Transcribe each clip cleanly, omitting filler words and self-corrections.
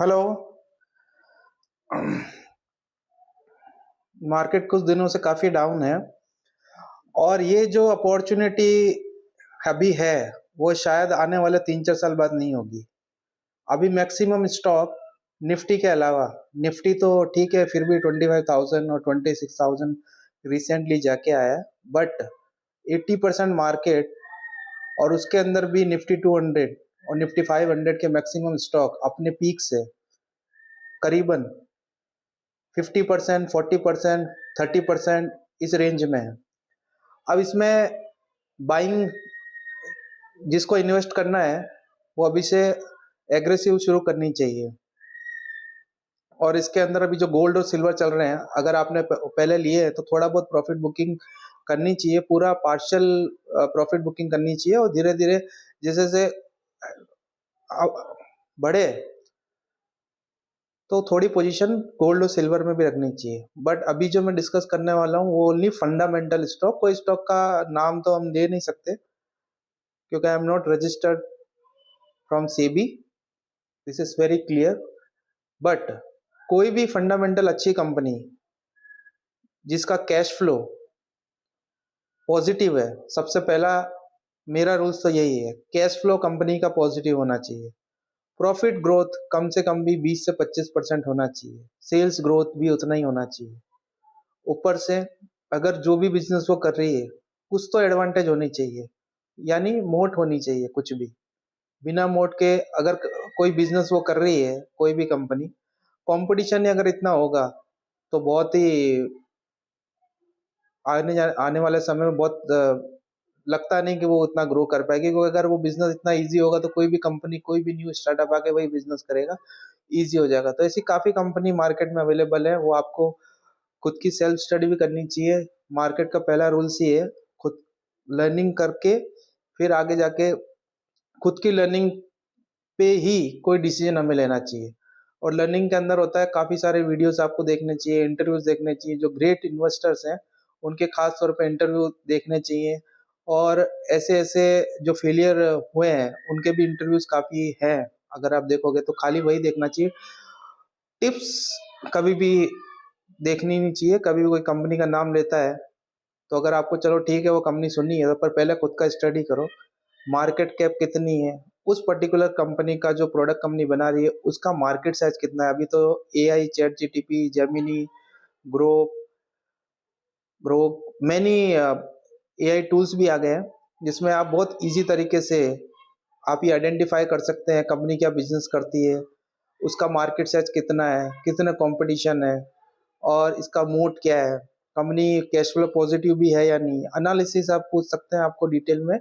Hello. Market कुछ दिनों से काफी डाउन है और ये जो अपॉर्चुनिटी अभी है वो शायद आने वाले 3-4 साल बाद नहीं होगी। अभी मैक्सिमम स्टॉक निफ्टी के अलावा, निफ्टी तो ठीक है फिर भी 25,000 और 26,000 रिसेंटली जाके आया, बट 80% मार्केट और उसके अंदर भी निफ्टी 200 और निफ्टी 500 के मैक्सिमम स्टॉक अपने पीक से करीबन 50%, 40%, 30% इस रेंज में है। अब इसमें बाइंग जिसको इन्वेस्ट करना है वो अभी से एग्रेसिव शुरू करनी चाहिए। और इसके अंदर अभी जो गोल्ड और सिल्वर चल रहे हैं, अगर आपने पहले लिए हैं तो थोड़ा बहुत प्रॉफिट बुकिंग करनी चाहिए, पूरा पार्शियल प्रॉफिट बुकिंग करनी चाहिए और धीरे धीरे जैसे जैसे बढ़े तो थोड़ी पोजीशन गोल्ड और सिल्वर में भी रखनी चाहिए। बट अभी जो मैं डिस्कस करने वाला हूँ वो ओनली फंडामेंटल स्टॉक, कोई स्टॉक का नाम तो हम दे नहीं सकते क्योंकि I am not registered from SEBI, this is very clear. But कोई भी फंडामेंटल अच्छी कंपनी जिसका कैश फ्लो पॉजिटिव है, सबसे पहला मेरा रूल्स तो यही है, कैश फ्लो कंपनी का पॉजिटिव होना चाहिए, प्रॉफिट ग्रोथ कम से कम भी 20 से 25% होना चाहिए, सेल्स ग्रोथ भी उतना ही होना चाहिए। ऊपर से अगर जो भी बिजनेस वो कर रही है कुछ तो एडवांटेज होनी चाहिए, यानी मोट होनी चाहिए। कुछ भी बिना मोट के अगर कोई बिजनेस वो कर रही है, कोई भी कंपनी, कंपटीशन अगर इतना होगा तो बहुत ही आने वाले समय में बहुत लगता नहीं कि वो उतना ग्रो कर पाएगी, क्योंकि अगर वो बिजनेस इतना इजी होगा तो कोई भी कंपनी, कोई भी न्यू स्टार्टअप आके वही बिजनेस करेगा, इजी हो जाएगा। तो ऐसी काफी कंपनी मार्केट में अवेलेबल है, वो आपको खुद की सेल्फ स्टडी भी करनी चाहिए। मार्केट का पहला रूल्स ये है, खुद लर्निंग करके फिर आगे जाके खुद की लर्निंग पे ही कोई डिसीजन हमें लेना चाहिए। और लर्निंग के अंदर होता है काफी सारे वीडियोस आपको देखने चाहिए, इंटरव्यूज देखने चाहिए, जो ग्रेट इन्वेस्टर्स हैं उनके खास तौर पे इंटरव्यू देखने चाहिए। और ऐसे ऐसे जो फेलियर हुए हैं उनके भी इंटरव्यूज काफी हैं, अगर आप देखोगे तो खाली वही देखना चाहिए। टिप्स कभी भी देखनी नहीं चाहिए। कभी भी कोई कंपनी का नाम लेता है तो अगर आपको चलो ठीक है वो कंपनी सुननी है, तो पर पहले खुद का स्टडी करो, मार्केट कैप कितनी है, उस पर्टिकुलर कंपनी का जो प्रोडक्ट कंपनी बना रही है उसका मार्केट साइज कितना है। अभी तो AI, chat GTP, Gemini, grow grow many AI tools भी आ गए हैं, जिसमें आप बहुत इजी तरीके से आप ये आइडेंटिफाई कर सकते हैं कंपनी क्या बिजनेस करती है, उसका मार्केट साइज कितना है, कितना कंपटीशन है, और इसका मोड क्या है, कंपनी कैश फ्लो पॉजिटिव भी है या नहीं। एनालिसिस आप पूछ सकते हैं आपको डिटेल में,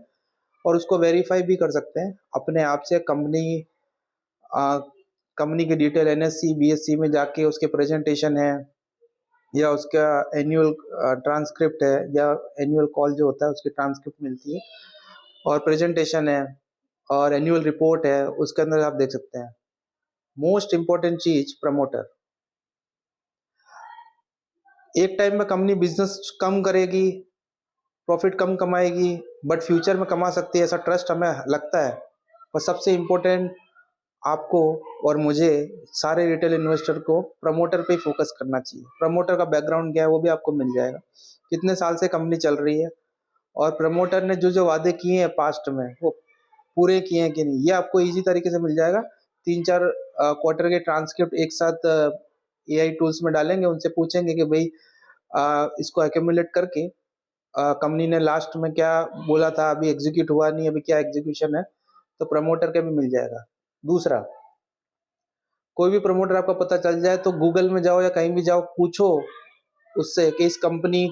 और उसको वेरीफाई भी कर सकते हैं अपने आप से। कंपनी की डिटेल एनएससी बीएससी में जाके उसके प्रेजेंटेशन है, या उसका एनुअल ट्रांसक्रिप्ट है, या एनुअल कॉल जो होता है उसकी ट्रांसक्रिप्ट मिलती है, और प्रेजेंटेशन है, और एनुअल रिपोर्ट है, उसके अंदर आप देख सकते हैं। मोस्ट इंपॉर्टेंट चीज प्रमोटर। एक टाइम में कंपनी बिजनेस कम करेगी, प्रॉफिट कम कमाएगी, बट फ्यूचर में कमा सकती है, ऐसा ट्रस्ट हमें लगता है। और सबसे इम्पोर्टेंट आपको और मुझे, सारे रिटेल इन्वेस्टर को प्रमोटर पे फोकस करना चाहिए। प्रमोटर का बैकग्राउंड क्या है वो भी आपको मिल जाएगा, कितने साल से कंपनी चल रही है, और प्रमोटर ने जो जो वादे किए हैं पास्ट में वो पूरे किए हैं कि नहीं, ये आपको इजी तरीके से मिल जाएगा। 3-4 क्वार्टर के ट्रांसक्रिप्ट एक साथ एआई टूल्स में डालेंगे, उनसे पूछेंगे कि भाई इसको एक्यूमुलेट करके कंपनी ने लास्ट में क्या बोला था, अभी एग्जीक्यूट हुआ नहीं, अभी क्या एग्जीक्यूशन है, तो प्रमोटर का भी मिल जाएगा। दूसरा, कोई भी प्रमोटर आपको पता चल जाए तो गूगल में जाओ या कहीं भी जाओ, पूछो उससे कि इस कंपनी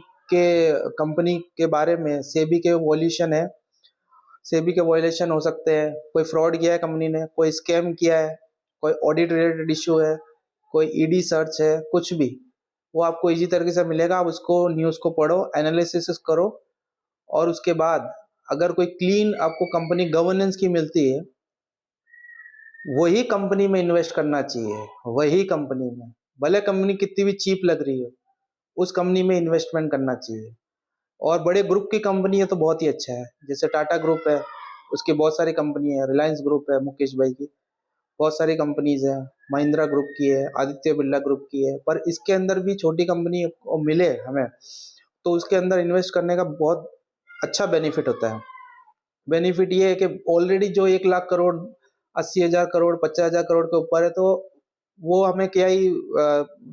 के बारे में सेबी के वॉल्यूशन है, सेबी के वॉयलेशन हो सकते हैं, कोई फ्रॉड किया है कंपनी ने, कोई स्कैम किया है, कोई ऑडिट रिलेटेड इश्यू है, कोई ईडी सर्च है, कुछ भी, वो आपको इजी तरीके से मिलेगा। आप उसको न्यूज़ को पढ़ो, एनालिसिस करो, और उसके बाद अगर कोई क्लीन आपको कंपनी गवर्नेंस की मिलती है, वही कंपनी में इन्वेस्ट करना चाहिए। वही कंपनी में, भले कंपनी कितनी भी चीप लग रही है, उस कंपनी में इन्वेस्टमेंट करना चाहिए। और बड़े ग्रुप की कंपनी है तो बहुत ही अच्छा है, जैसे टाटा ग्रुप है, उसकी बहुत सारी कंपनी है, रिलायंस ग्रुप है मुकेश भाई की, बहुत सारी कंपनीज हैं, महिंद्रा ग्रुप की है, आदित्य बिरला ग्रुप की है, पर इसके अंदर भी छोटी कंपनी मिले हमें तो उसके अंदर इन्वेस्ट करने का बहुत अच्छा बेनिफिट होता है। बेनिफिट ये है कि ऑलरेडी जो 1 लाख करोड़, 80,000 करोड़, 50,000 करोड़ के ऊपर है, तो वो हमें क्या ही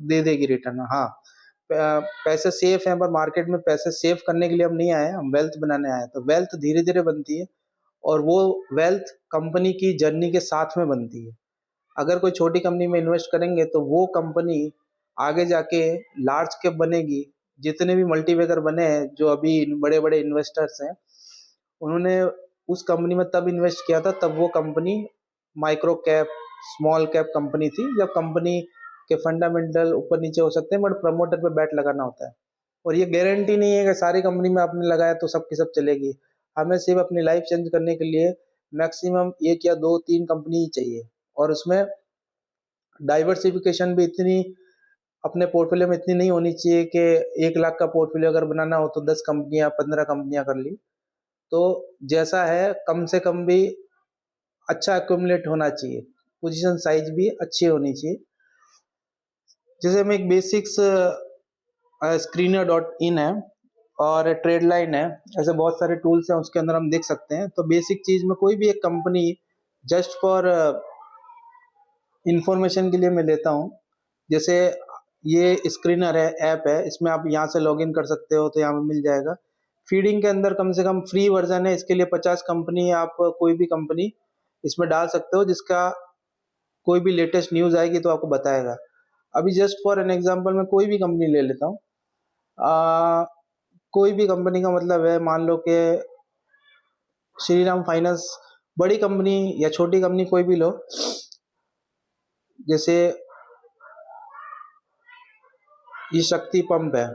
दे देगी रिटर्न। हाँ, पैसे सेफ हैं, पर मार्केट में पैसे सेव करने के लिए हम नहीं आए, हम वेल्थ बनाने आए हैं। तो वेल्थ धीरे धीरे बनती है, और वो वेल्थ कंपनी की जर्नी के साथ में बनती है। अगर कोई छोटी कंपनी में इन्वेस्ट करेंगे तो वो कंपनी आगे जाके लार्ज कैप बनेगी। जितने भी मल्टीबैगर बने हैं, जो अभी बड़े बड़े इन्वेस्टर्स हैं, उन्होंने उस कंपनी में तब इन्वेस्ट किया था, तब वो company micro cap, small cap company थी, जब कंपनी के फंडामेंटल ऊपर नीचे हो सकते हैं, बट प्रमोटर पे बैट लगाना होता है। और ये गारंटी नहीं है कि सारी कंपनी में आपने लगाया तो सब की सब चलेगी। हमें सिर्फ अपनी लाइफ चेंज करने के लिए मैक्सिमम 1 या 2-3 कंपनी ही चाहिए, और उसमें डाइवर्सिफिकेशन भी इतनी अपने पोर्टफोलियो में इतनी नहीं होनी चाहिए कि 1 लाख का पोर्टफोलियो अगर बनाना हो तो 10 कंपनियां, 15 कंपनियां कर ली। तो जैसा है, कम से कम भी अच्छा एक्यूमुलेट होना चाहिए, पोजीशन साइज भी अच्छी होनी चाहिए। जैसे हम एक बेसिक्स screener.in है और ट्रेड लाइन है, ऐसे बहुत सारे टूल्स हैं, उसके अंदर हम देख सकते हैं। तो बेसिक चीज में कोई भी एक कंपनी जस्ट फॉर इंफॉर्मेशन के लिए मैं लेता हूँ। जैसे ये स्क्रीनर है, ऐप है, इसमें आप यहाँ से लॉगिन कर सकते हो, तो यहाँ पे मिल जाएगा। फीडिंग के अंदर कम से कम फ्री वर्जन है, इसके लिए 50 कंपनी, आप कोई भी कंपनी इसमें डाल सकते हो, जिसका कोई भी लेटेस्ट न्यूज आएगी तो आपको बताएगा। अभी जस्ट फॉर एन एग्जांपल मैं कोई भी कंपनी ले लेता हूँ। कोई भी कंपनी का मतलब है, मान लो कि श्रीराम फाइनेंस, बड़ी कंपनी या छोटी कंपनी कोई भी लो। जैसे ये शक्ति पंप है,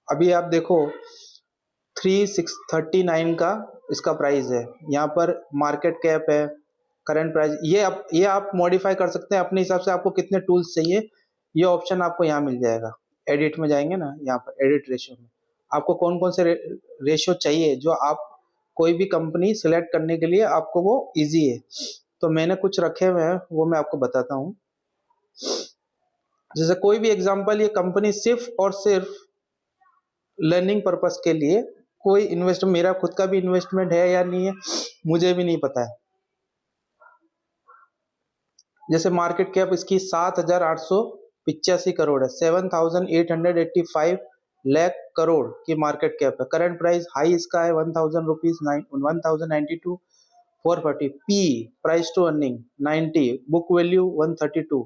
अभी आप देखो 3639 का इसका प्राइस है। यहाँ पर मार्केट कैप है, करंट प्राइस, ये आप मॉडिफाई कर सकते हैं अपने हिसाब से। आपको कितने टूल्स चाहिए, ये ऑप्शन आपको यहाँ मिल जाएगा। एडिट में जाएंगे ना, यहाँ पर एडिट रेशियो में आपको कौन कौन से रेशियो चाहिए, जो आप कोई भी कंपनी सिलेक्ट करने के लिए आपको वो इजी है। तो मैंने कुछ रखे हुए हैं, वो मैं आपको बताता हूँ। जैसे कोई भी एग्जांपल, ये कंपनी सिर्फ और सिर्फ लर्निंग पर्पस के लिए, कोई इन्वेस्टमेंट, मेरा खुद का भी इन्वेस्टमेंट है या नहीं है मुझे भी नहीं पता है। जैसे मार्केट कैप इसकी 7,885 करोड़ है, 7,885 लाख करोड़ की मार्केट कैप है। करंट प्राइस हाई इसका है 1,000 rupees, 1,092 440। P, price to earning 90, book value 132।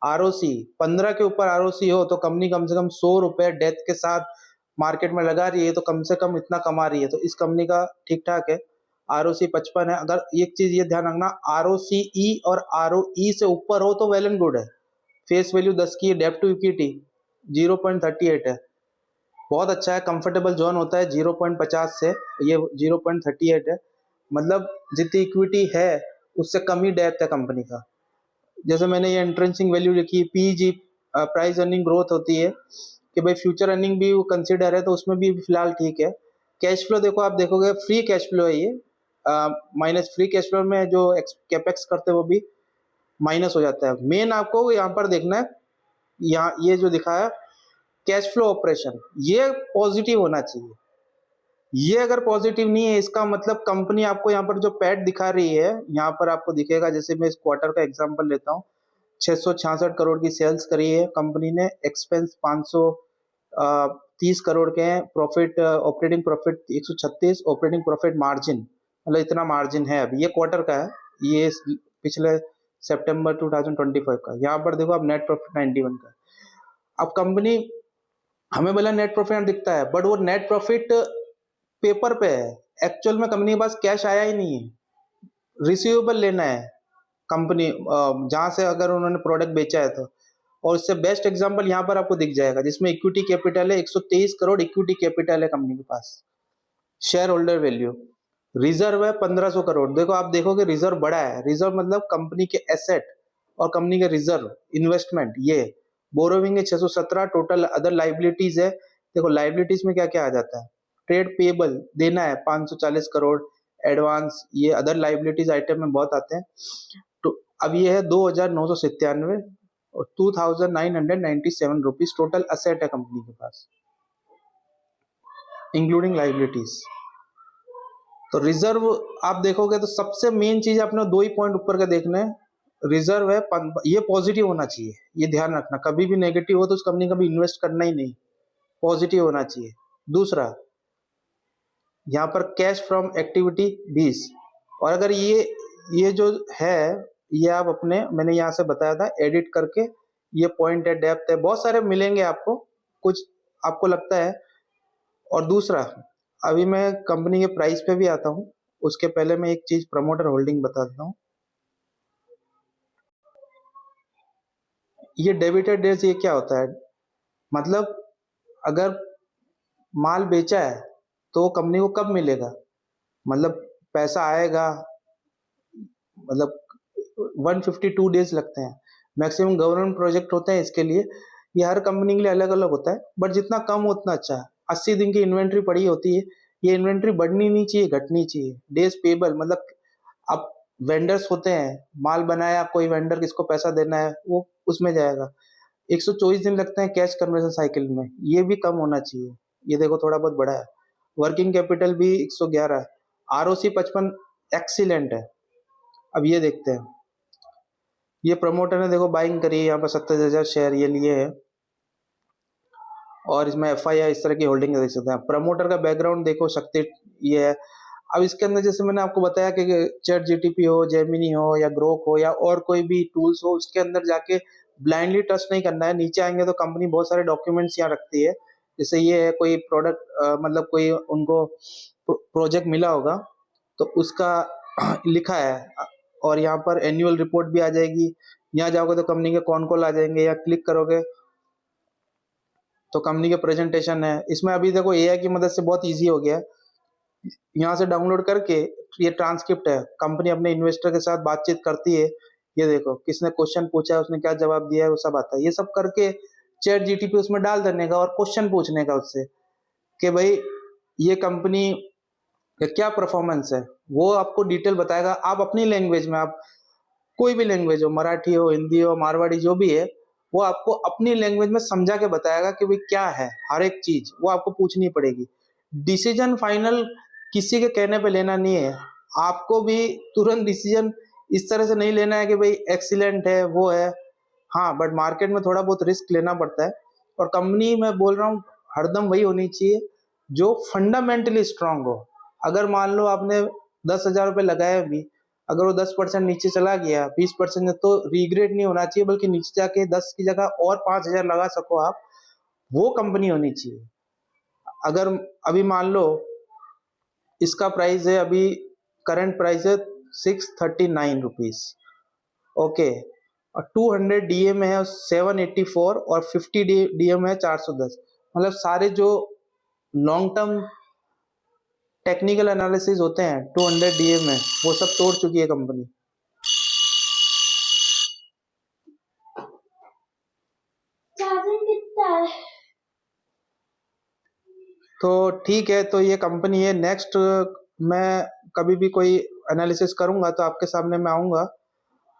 ROC 15 के ऊपर आरओसी हो तो कंपनी कम से कम 100 रुपए डेथ के साथ मार्केट में लगा रही है, तो कम से कम इतना कमा रही है, तो इस कंपनी का ठीक ठाक है। आरओसी 55 है। अगर एक चीज ये ध्यान रखना, आरओसीई और आरओई से ऊपर हो तो वेल एंड गुड है। फेस वैल्यू 10 की है, डेब्ट टू इक्विटी 0.38 है, बहुत अच्छा है। कंफर्टेबल जोन होता है 0.50 से, ये 0.38 है, मतलब जितनी इक्विटी है उससे कम ही डेप्थ है कंपनी का। जैसे मैंने ये एंट्रेंसिंग वैल्यू लिखी, पीजी प्राइस अर्निंग ग्रोथ होती है कि भाई फ्यूचर अर्निंग भी वो कंसिडर है, तो उसमें भी फिलहाल ठीक है। कैश फ्लो देखो, आप देखोगे फ्री कैश फ्लो है ये, माइनस फ्री कैश फ्लो में जो कैपेक्स करते हैं वो भी माइनस हो जाता है। मेन आपको यहाँ पर देखना है, यहाँ ये जो दिखा है कैश फ्लो ऑपरेशन, ये पॉजिटिव होना चाहिए। ये अगर पॉजिटिव नहीं है, इसका मतलब कंपनी आपको यहाँ पर जो पैट दिखा रही है, यहाँ पर आपको दिखेगा। जैसे मैं इस क्वार्टर का एग्जांपल लेता हूँ, 666 करोड़ की सेल्स करी है कंपनी ने, एक्सपेंस 530 करोड़ के हैं, profit operating profit 136, operating profit margin मतलब इतना मार्जिन है। अभी ये क्वार्टर का है, ये पिछले सितंबर 2025 का। यहाँ पर देखो आप नेट प्रॉफिट 91 का। अब कंपनी, हमें भला नेट प्रॉफिट दिखता है, बट वो नेट प्रॉफिट पेपर पे है, एक्चुअल में कंपनी के पास कैश आया ही नहीं है। रिसीवेबल लेना है कंपनी जहां से अगर उन्होंने प्रोडक्ट बेचा है तो। और इससे बेस्ट एग्जांपल यहाँ पर आपको दिख जाएगा, जिसमें इक्विटी कैपिटल है 123 करोड़ इक्विटी कैपिटल है कंपनी के पास। शेयर होल्डर वैल्यू, रिजर्व है 1500 करोड़। देखो आप देखोगे रिजर्व बड़ा है, रिजर्व मतलब कंपनी के एसेट और कंपनी के रिजर्व इन्वेस्टमेंट। ये बोरोविंग है 617, टोटल अदर लाइबिलिटीज है। देखो लाइबिलिटीज में क्या क्या आ जाता है, ट्रेड पेबल देना है 540 करोड़, एडवांस, ये अदर लाइबिलिटीज आइटम में बहुत आते हैं। तो अब ये है 2,997 और 2,997 रुपीज टोटल असेट है कंपनी के पास, इंक्लूडिंग लाइबिलिटीज। तो रिजर्व आप देखोगे तो सबसे मेन चीज आपने 2 ही पॉइंट ऊपर का देखना है। रिजर्व है, ये पॉजिटिव होना चाहिए, ये ध्यान रखना, कभी भी नेगेटिव हो तो उस कंपनी का भी इन्वेस्ट करना ही नहीं, पॉजिटिव होना चाहिए। दूसरा, यहाँ पर कैश फ्रॉम एक्टिविटी 20, और अगर ये जो है ये आप अपने, मैंने यहाँ से बताया था एडिट करके, ये पॉइंट है, डेप्थ है, बहुत सारे मिलेंगे आपको, कुछ आपको लगता है। और दूसरा, अभी मैं कंपनी के प्राइस पे भी आता हूँ, उसके पहले मैं एक चीज प्रमोटर होल्डिंग बता देता हूँ। ये डेबिटेड डेज ये क्या होता है, मतलब अगर माल बेचा है तो कंपनी को कब मिलेगा, मतलब पैसा आएगा, मतलब 152 डेज लगते हैं मैक्सिमम, गवर्नमेंट प्रोजेक्ट होते हैं इसके लिए, ये हर कंपनी के लिए अलग अलग होता है, बट जितना कम हो उतना अच्छा है। 80 दिन की इन्वेंट्री पड़ी होती है, ये इन्वेंट्री बढ़नी नहीं चाहिए, घटनी चाहिए। डेज पेबल मतलब अब वेंडर्स होते हैं, माल बनाया कोई वेंडर, किसको पैसा देना है वो उसमें जाएगा। 124 दिन लगते हैं कैश कन्वर्जन साइकिल में, ये भी कम होना चाहिए। ये देखो थोड़ा बहुत बड़ा है। वर्किंग कैपिटल भी 111 है। आरओसी 55 एक्सीलेंट है। अब ये देखते हैं, ये प्रमोटर ने देखो बाइंग करी है, यहाँ पर 27,000 शेयर ये लिए है, और इसमें एफआईआई इस तरह की होल्डिंग देख सकते हैं। प्रमोटर का बैकग्राउंड देखो, शक्ति ये है। अब इसके अंदर जैसे मैंने आपको बताया कि चैट जीटीपी हो, जेमिनी हो या ग्रोक हो या और कोई भी टूल्स हो, उसके अंदर जाके ब्लाइंडली ट्रस्ट नहीं करना है। नीचे आएंगे तो कंपनी बहुत सारे डॉक्यूमेंट्स यहाँ रखती है, जैसे ये है कोई प्रोडक्ट, मतलब कोई उनको प्रोजेक्ट मिला होगा तो उसका लिखा है, और यहाँ पर एनुअल रिपोर्ट भी आ जाएगी। यहाँ जाओगे तो कंपनी के कॉन कॉल आ जाएंगे, या क्लिक करोगे तो कंपनी के प्रेजेंटेशन है। इसमें अभी देखो एआई की मदद से बहुत इजी हो गया है, यहाँ से डाउनलोड करके ये ट्रांसक्रिप्ट है, कंपनी अपने इन्वेस्टर के साथ बातचीत करती है, ये देखो किसने क्वेश्चन पूछा है, उसने क्या जवाब दिया है, वो सब आता है। ये सब करके चैट जीटीपी उसमें डाल देने का और क्वेश्चन पूछने का उससे कि भाई ये कंपनी का क्या परफॉर्मेंस है, वो आपको डिटेल बताएगा। आप अपनी लैंग्वेज में, आप कोई भी लैंग्वेज हो, मराठी हो, हिंदी हो, मारवाड़ी, जो भी है, वो आपको अपनी लैंग्वेज में समझा के बताएगा कि भाई क्या है, हर एक चीज वो आपको पूछनी पड़ेगी। डिसीजन फाइनल किसी के कहने पे लेना नहीं है, आपको भी तुरंत डिसीजन इस तरह से नहीं लेना है कि भाई एक्सीलेंट है वो है। हाँ, बट मार्केट में थोड़ा बहुत रिस्क लेना पड़ता है, और कंपनी मैं बोल रहा हूँ हरदम वही होनी चाहिए जो फंडामेंटली स्ट्रांग हो। अगर मान लो आपने 10,000 रुपये लगाए भी, अगर वो 10% नीचे चला गया, 20%, तो रिग्रेट नहीं होना चाहिए, बल्कि नीचे जाके 10 की जगह और 5,000 लगा सको आप, वो कंपनी होनी चाहिए। अगर अभी मान लो इसका प्राइस है, अभी करंट प्राइस है 639 रुपीज, ओके, और 200 डीएम है 784, और 50 डीएम है 410, मतलब सारे जो लॉन्ग टर्म टेक्निकल एनालिसिस होते हैं 200 डीएम में वो सब तोड़ चुकी है कंपनी। तो ठीक है, तो ये कंपनी है। नेक्स्ट मैं कभी भी कोई एनालिसिस करूंगा तो आपके सामने मैं आऊंगा।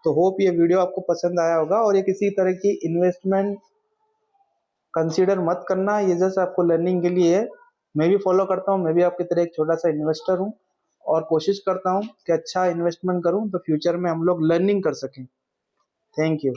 तो होप ये वीडियो आपको पसंद आया होगा, और ये किसी तरह की इन्वेस्टमेंट कंसीडर मत करना, ये जस्ट आपको लर्निंग के लिए है। मैं भी फॉलो करता हूँ, मैं भी आपकी तरह एक छोटा सा इन्वेस्टर हूँ, और कोशिश करता हूँ कि अच्छा इन्वेस्टमेंट करूँ तो फ्यूचर में हम लोग लर्निंग कर सकें। Thank you.